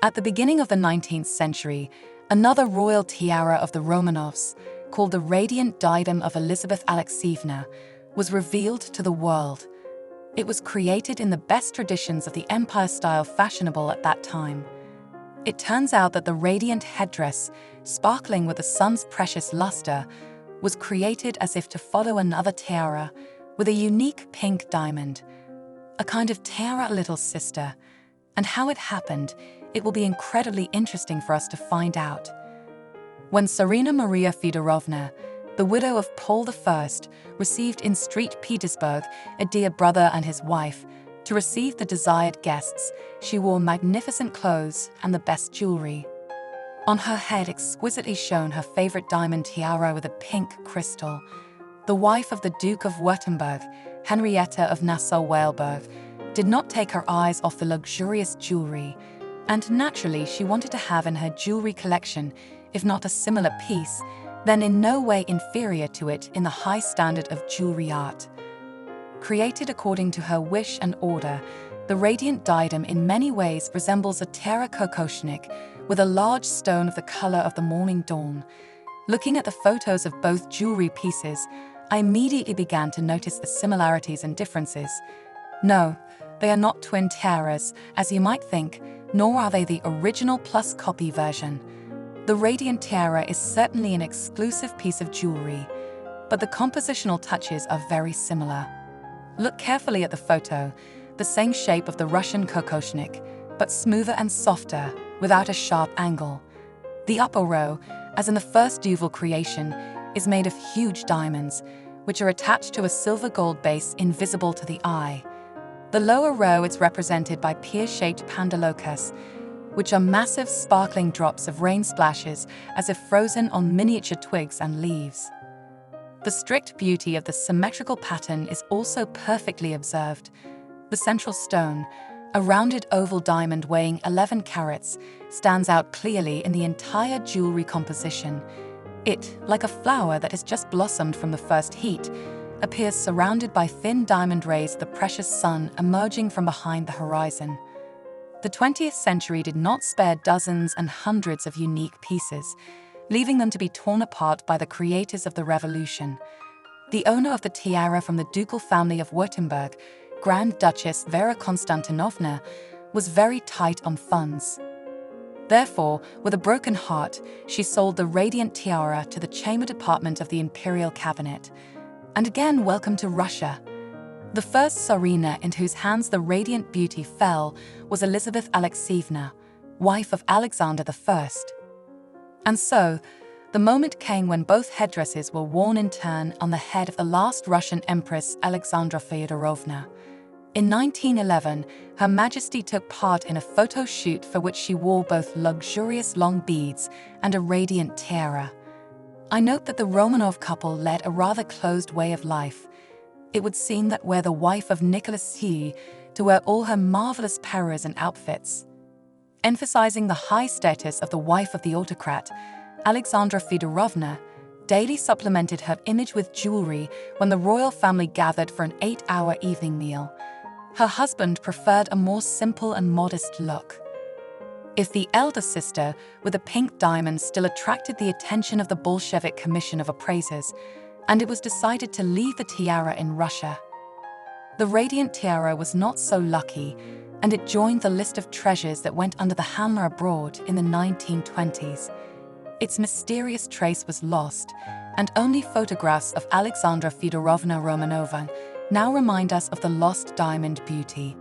At the beginning of the 19th century, another royal tiara of the Romanovs, called the radiant diadem of Elizaveta Alexeevna, was revealed to the world. It was created in the best traditions of the empire-style fashionable at that time. It turns out that the radiant headdress, sparkling with the sun's precious luster, was created as if to follow another tiara with a unique pink diamond, a kind of tiara little sister. And how it happened, it will be incredibly interesting for us to find out. When Tsarina Maria Feodorovna, the widow of Paul I, received in St. Petersburg a dear brother and his wife, to receive the desired guests, she wore magnificent clothes and the best jewelry. On her head exquisitely shone her favorite diamond tiara with a pink crystal. The wife of the Duke of Württemberg, Henrietta of Nassau-Weilburg, did not take her eyes off the luxurious jewelry, and naturally she wanted to have in her jewelry collection, if not a similar piece, then in no way inferior to it in the high standard of jewelry art. Created according to her wish and order, the radiant diadem in many ways resembles a tiara kokoshnik with a large stone of the color of the morning dawn. Looking at the photos of both jewelry pieces, I immediately began to notice the similarities and differences. No, they are not twin tiaras, as you might think, nor are they the original plus copy version. The radiant tiara is certainly an exclusive piece of jewelry, but the compositional touches are very similar. Look carefully at the photo, the same shape of the Russian kokoshnik, but smoother and softer, without a sharp angle. The upper row, as in the first Duval creation, is made of huge diamonds, which are attached to a silver-gold base invisible to the eye. The lower row is represented by pear-shaped pandalokas, which are massive sparkling drops of rain splashes as if frozen on miniature twigs and leaves. The strict beauty of the symmetrical pattern is also perfectly observed. The central stone, a rounded oval diamond weighing 11 carats, stands out clearly in the entire jewelry composition. It, like a flower that has just blossomed from the first heat, appears surrounded by thin diamond rays of the precious sun emerging from behind the horizon. The 20th century did not spare dozens and hundreds of unique pieces, leaving them to be torn apart by the creators of the revolution. The owner of the tiara from the ducal family of Württemberg, Grand Duchess Vera Konstantinovna, was very tight on funds. Therefore, with a broken heart, she sold the radiant tiara to the chamber department of the imperial cabinet. And again, welcome to Russia. The first Tsarina into whose hands the radiant beauty fell was Elizaveta Alexeevna, wife of Alexander I. And so, the moment came when both headdresses were worn in turn on the head of the last Russian Empress Alexandra Feodorovna. In 1911, Her Majesty took part in a photo shoot for which she wore both luxurious long beads and a radiant tiara. I note that the Romanov couple led a rather closed way of life. It would seem that were the wife of Nicholas II to wear all her marvelous parures and outfits. Emphasizing the high status of the wife of the autocrat, Alexandra Feodorovna daily supplemented her image with jewelry when the royal family gathered for an 8-hour evening meal. Her husband preferred a more simple and modest look. If the elder sister, with a pink diamond, still attracted the attention of the Bolshevik Commission of Appraisers, and it was decided to leave the tiara in Russia. The radiant tiara was not so lucky, and it joined the list of treasures that went under the hammer abroad in the 1920s. Its mysterious trace was lost, and only photographs of Alexandra Feodorovna Romanova now remind us of the lost diamond beauty.